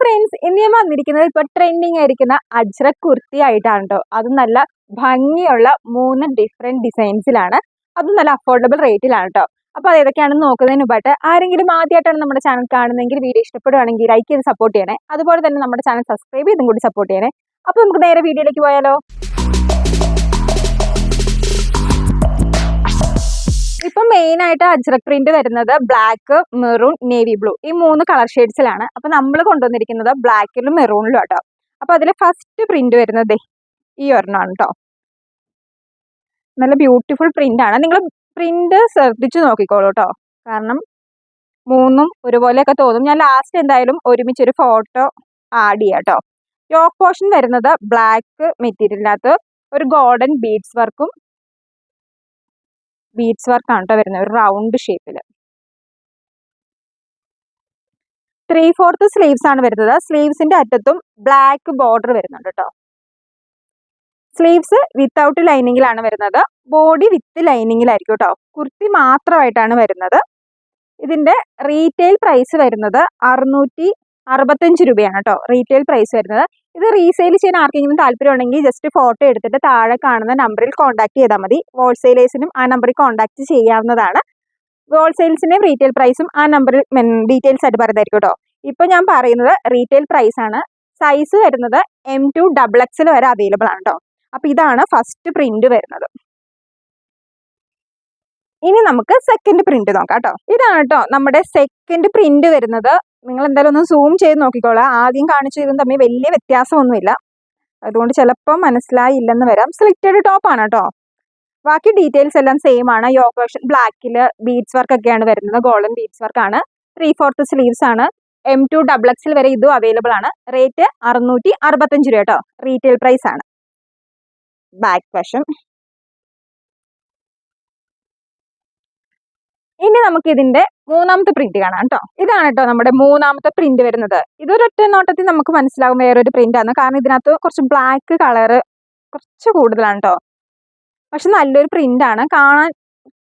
Friends, ഇന്ന് ഞാൻ വന്നിരിക്കുന്നത് ഇപ്പൊ ട്രെൻഡിങ് ആയിരിക്കുന്ന അജ്രക് കുർത്തി ആയിട്ടാണ് കേട്ടോ. അത് നല്ല ഭംഗിയുള്ള 3 ഡിഫറെന്റ് ഡിസൈൻസിലാണ്. അതും നല്ല അഫോർഡബിൾ റേറ്റിലാണ് കേട്ടോ. അപ്പൊ അത് ഏതൊക്കെയാണെന്ന് നോക്കുന്നതിന് മുമ്പായിട്ട് ആരെങ്കിലും ആദ്യമായിട്ടാണ് നമ്മുടെ ചാനൽ കാണുന്നതെങ്കിൽ വീഡിയോ ഇഷ്ടപ്പെടുവാണെങ്കിൽ ലൈക്ക് ചെയ്ത് സപ്പോർട്ട് ചെയ്യണേ. അതുപോലെ തന്നെ നമ്മുടെ ചാനൽ സബ്സ്ക്രൈബ് ചെയ്തും കൂടി സപ്പോർട്ട് ചെയ്യണേ. അപ്പൊ നമുക്ക് നേരെ വീഡിയോയിലേക്ക് പോയാലോ. ഇപ്പൊ മെയിൻ ആയിട്ട് അജ്രക് പ്രിന്റ് വരുന്നത് ബ്ലാക്ക്, മെറൂൺ, നേവി ബ്ലൂ ഈ 3 കളർ ഷെയ്ഡ്സിലാണ്. അപ്പൊ നമ്മൾ കൊണ്ടുവന്നിരിക്കുന്നത് ബ്ലാക്കിലും മെറൂണിലും കേട്ടോ. അപ്പൊ അതിൽ ഫസ്റ്റ് പ്രിന്റ് വരുന്നത് ഈ ഒരെണ്ണമാണ് കേട്ടോ. നല്ല ബ്യൂട്ടിഫുൾ പ്രിന്റ് ആണ്. നിങ്ങൾ പ്രിന്റ് ശ്രദ്ധിച്ചു നോക്കിക്കോളൂ കേട്ടോ, കാരണം 3ഉം ഒരുപോലെയൊക്കെ തോന്നും. ഞാൻ ലാസ്റ്റ് എന്തായാലും ഒരുമിച്ച് ഒരു ഫോട്ടോ ആഡ് ചെയ്യാം കേട്ടോ. യോക്ക് പോർഷൻ വരുന്നത് ബ്ലാക്ക് മെറ്റീരിയലിനകത്ത് ഒരു ഗോൾഡൻ ബീഡ്സ് വർക്കാണ് കേട്ടോ വരുന്നത്, ഒരു റൗണ്ട് ഷേപ്പിൽ. 3/4 സ്ലീവ്സ് ആണ് വരുന്നത്. സ്ലീവ്സിന്റെ അറ്റത്തും ബ്ലാക്ക് ബോർഡർ വരുന്നുണ്ട് കേട്ടോ. സ്ലീവ്സ് വിത്തൗട്ട് ലൈനിങ്ങിലാണ് വരുന്നത്. ബോഡി വിത്ത് ലൈനിങ്ങിലായിരിക്കും കേട്ടോ. കുർത്തി മാത്രമായിട്ടാണ് വരുന്നത്. ഇതിന്റെ റീറ്റെയിൽ പ്രൈസ് വരുന്നത് 665 രൂപയാണ് കേട്ടോ. റീറ്റെയിൽ പ്രൈസ് വരുന്നത്. ഇത് റീസെയിൽ ചെയ്യാൻ ആർക്കെങ്കിലും താല്പര്യം ഉണ്ടെങ്കിൽ ജസ്റ്റ് ഫോട്ടോ എടുത്തിട്ട് താഴെ കാണുന്ന നമ്പറിൽ കോൺടാക്ട് ചെയ്താൽ മതി. ഹോൾസെയിലേഴ്സിനും ആ നമ്പറിൽ കോൺടാക്ട് ചെയ്യാവുന്നതാണ്. ഹോൾസെയിൽസിന്റെയും റീറ്റെയിൽ പ്രൈസും ആ നമ്പറിൽ ഡീറ്റെയിൽസ് ആയിട്ട് പറയുന്നതായിരിക്കും കേട്ടോ. ഇപ്പൊ ഞാൻ പറയുന്നത് റീറ്റെയിൽ പ്രൈസ് ആണ്. സൈസ് വരുന്നത് M2 XXL വരെ അവൈലബിൾ ആണ് കേട്ടോ. അപ്പൊ ഇതാണ് ഫസ്റ്റ് പ്രിന്റ് വരുന്നത്. ഇനി നമുക്ക് സെക്കൻഡ് പ്രിന്റ് നോക്കാം കേട്ടോ. ഇതാണ് കേട്ടോ നമ്മുടെ സെക്കൻഡ് പ്രിന്റ് വരുന്നത്. നിങ്ങൾ എന്തായാലും ഒന്ന് സൂം ചെയ്ത് നോക്കിക്കോളാം. ആദ്യം കാണിച്ചു ഇതും തമ്മിൽ വലിയ വ്യത്യാസമൊന്നുമില്ല, അതുകൊണ്ട് ചിലപ്പോൾ മനസ്സിലായില്ലെന്ന് വരാം. സ്ലിറ്റഡ് ടോപ്പ് ആണ് കേട്ടോ. ബാക്കി ഡീറ്റെയിൽസ് എല്ലാം സെയിം ആണ്. യോക്ക് പോർഷൻ ബ്ലാക്കിൽ ബീഡ്സ് വർക്ക് ഒക്കെയാണ് വരുന്നത്. ഗോൾഡൻ ബീഡ്സ് വർക്ക് ആണ്. 3/4 സ്ലീവ്സ് ആണ്. M2 XXL വരെ ഇതും അവൈലബിൾ ആണ്. റേറ്റ് 665 രൂപ കേട്ടോ. റീറ്റെയിൽ പ്രൈസ് ആണ്. ബാക്ക് വശം. ഇനി നമുക്ക് ഇതിന്റെ മൂന്നാമത്തെ പ്രിന്റ് കാണാം കേട്ടോ. ഇതാണ് കേട്ടോ നമ്മുടെ മൂന്നാമത്തെ പ്രിന്റ് വരുന്നത്. ഇതൊരൊറ്റ നോട്ടത്തിൽ നമുക്ക് മനസ്സിലാകും വേറൊരു പ്രിന്റ് ആണ്, കാരണം ഇതിനകത്ത് കുറച്ച് ബ്ലാക്ക് കളറ് കുറച്ച് കൂടുതലാണ് കേട്ടോ. പക്ഷെ നല്ലൊരു പ്രിന്റ് ആണ്, കാണാൻ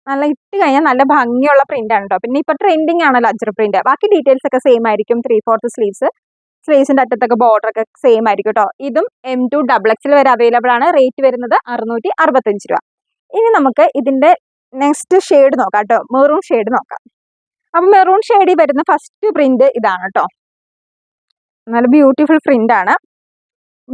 നല്ല ഇട്ട് കഴിഞ്ഞാൽ നല്ല ഭംഗിയുള്ള പ്രിന്റ് ആണ് കേട്ടോ. പിന്നെ ഇപ്പൊ ട്രെൻഡിങ് ആണല്ലോ അജ്രക് പ്രിന്റ്. ബാക്കി ഡീറ്റെയിൽസ് ഒക്കെ സെയിം ആയിരിക്കും. 3/4 സ്ലീവ്സിന്റെ അറ്റത്തൊക്കെ ബോർഡർ ഒക്കെ സെയിം ആയിരിക്കും കേട്ടോ. ഇതും M2 XXL വരെ അവൈലബിൾ ആണ്. റേറ്റ് വരുന്നത് 665 രൂപ. ഇനി നമുക്ക് ഇതിന്റെ നെക്സ്റ്റ് ഷെയ്ഡ് നോക്കാം കേട്ടോ. മെറൂൺ ഷെയ്ഡ് നോക്കാം. അപ്പൊ മെറൂൺ ഷെയ്ഡിൽ വരുന്ന ഫസ്റ്റ് പ്രിന്റ് ഇതാണ് കേട്ടോ. നല്ല ബ്യൂട്ടിഫുൾ പ്രിന്റ് ആണ്.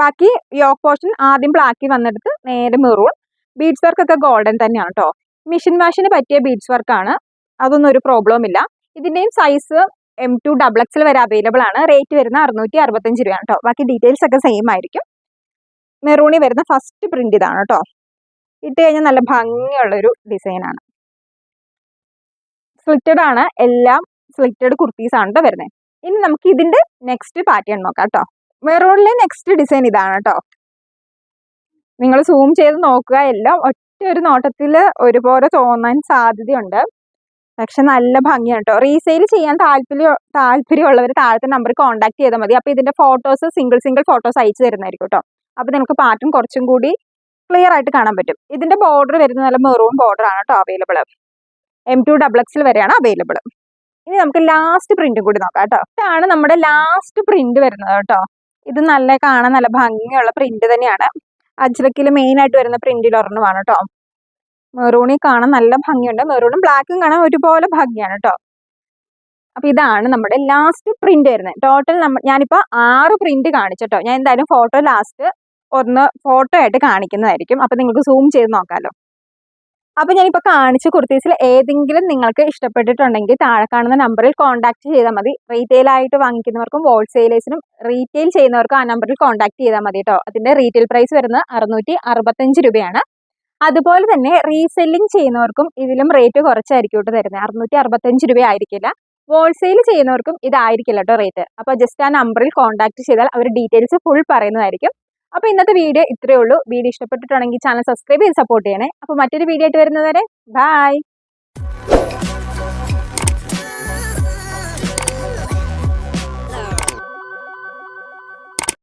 ബാക്കി യോക്ക് പോർഷൻ ആദ്യം ബ്ലാക്കിൽ വന്നെടുത്ത് നേരെ മെറൂൺ. ബീഡ്സ് വർക്ക് ഒക്കെ ഗോൾഡൻ തന്നെയാണ് കേട്ടോ. മിഷൻ വാഷിന് പറ്റിയ ബീഡ്സ് വർക്കാണ്, അതൊന്നും ഒരു പ്രോബ്ലം ഇല്ല. ഇതിന്റെയും സൈസ് M2 XXL വരെ അവൈലബിൾ ആണ്. റേറ്റ് വരുന്ന 665 രൂപയാണ് കേട്ടോ. ബാക്കി ഡീറ്റെയിൽസ് ഒക്കെ സെയിം ആയിരിക്കും. മെറൂണിൽ വരുന്ന ഫസ്റ്റ് പ്രിന്റ് ഇതാണ് കേട്ടോ. ഇട്ട് കഴിഞ്ഞാൽ നല്ല ഭംഗിയുള്ളൊരു ഡിസൈനാണ്. സ്ലിറ്റഡ് ആണ്, എല്ലാം സ്ലിറ്റഡ് കുർത്തീസ് ആണ് കേട്ടോ വരുന്നത്. ഇനി നമുക്ക് ഇതിന്റെ നെക്സ്റ്റ് പാറ്റേൺ നോക്കാം കേട്ടോ. മെറൂണിലെ നെക്സ്റ്റ് ഡിസൈൻ ഇതാണ് കേട്ടോ. നിങ്ങൾ സൂം ചെയ്ത് നോക്കുക. എല്ലാം ഒറ്റ ഒരു നോട്ടത്തിൽ ഒരുപോലെ തോന്നാൻ സാധ്യതയുണ്ട്, പക്ഷെ നല്ല ഭംഗിയാണ് കേട്ടോ. റീസെയിൽ ചെയ്യാൻ താല്പര്യമുള്ളവർ താഴത്തെ നമ്പറിൽ കോൺടാക്ട് ചെയ്താൽ മതി. അപ്പൊ ഇതിന്റെ ഫോട്ടോസ് സിംഗിൾ ഫോട്ടോസ് അയച്ചു തരുന്നതായിരിക്കും കേട്ടോ. അപ്പൊ നിങ്ങൾക്ക് പാറ്റേൺ കുറച്ചും കൂടി ക്ലിയർ ആയിട്ട് കാണാൻ പറ്റും. ഇതിന്റെ ബോർഡർ വരുന്നത് നല്ല മെറൂൺ ബോർഡർ ആണ് കേട്ടോ അവൈലബിൾ. M2 XXL വരെയാണ് അവൈലബിൾ. ഇനി നമുക്ക് ലാസ്റ്റ് പ്രിന്റും കൂടി നോക്കാം കേട്ടോ. ഇതാണ് നമ്മുടെ ലാസ്റ്റ് പ്രിന്റ് വരുന്നത് കേട്ടോ. ഇത് നല്ല കാണാൻ നല്ല ഭംഗിയുള്ള പ്രിന്റ് തന്നെയാണ്. അജ്രക്കിൽ മെയിൻ ആയിട്ട് വരുന്ന പ്രിന്റിൽ ഒരെണ്ണമാണ് കേട്ടോ. മെറൂണിൽ കാണാൻ നല്ല ഭംഗിയുണ്ട്. മെറൂണും ബ്ലാക്കും കാണാൻ ഒരുപോലെ ഭംഗിയാണ് കേട്ടോ. അപ്പൊ ഇതാണ് നമ്മുടെ ലാസ്റ്റ് പ്രിന്റ് വരുന്നത്. ടോട്ടൽ ഞാനിപ്പോ 6 പ്രിന്റ് കാണിച്ചിട്ടോ. ഞാൻ എന്തായാലും ഫോട്ടോ ലാസ്റ്റ് ഒന്ന് ഫോട്ടോ ആയിട്ട് കാണിക്കുന്നതായിരിക്കും. അപ്പൊ നിങ്ങൾക്ക് സൂം ചെയ്ത് നോക്കാമല്ലോ. അപ്പൊ ഞാനിപ്പോ കാണിച്ച കുർത്തീസിൽ ഏതെങ്കിലും നിങ്ങൾക്ക് ഇഷ്ടപ്പെട്ടിട്ടുണ്ടെങ്കിൽ താഴെ കാണുന്ന നമ്പറിൽ കോൺടാക്ട് ചെയ്താൽ മതി. റീറ്റെയിൽ ആയിട്ട് വാങ്ങിക്കുന്നവർക്കും ഹോൾസെയിലേഴ്സിനും റീറ്റെയിൽ ചെയ്യുന്നവർക്കും ആ നമ്പറിൽ കോൺടാക്ട് ചെയ്താൽ മതി കേട്ടോ. അതിന്റെ റീറ്റെയിൽ പ്രൈസ് വരുന്നത് 665 രൂപയാണ്. അതുപോലെ തന്നെ റീസെല്ലിംഗ് ചെയ്യുന്നവർക്കും ഇതിലും റേറ്റ് കുറച്ചായിരിക്കും കേട്ടോ തരുന്നത്. 665 രൂപ ആയിരിക്കില്ല. ഹോൾസെയിൽ ചെയ്യുന്നവർക്കും ഇതായിരിക്കില്ല കേട്ടോ റേറ്റ്. അപ്പൊ ജസ്റ്റ് ആ നമ്പറിൽ കോൺടാക്ട് ചെയ്താൽ അവർ ഡീറ്റെയിൽസ് ഫുൾ പറയുന്നതായിരിക്കും. അപ്പൊ ഇന്നത്തെ വീഡിയോ ഇത്രയേ ഉള്ളൂ. വീഡിയോ ഇഷ്ടപ്പെട്ടിട്ടുണ്ടെങ്കിൽ ചാനൽ സബ്സ്ക്രൈബ് ചെയ്ത് സപ്പോർട്ട് ചെയ്യണേ. അപ്പൊ മറ്റൊരു വീഡിയോ ആയിട്ട് വരുന്നവരെ ബൈ.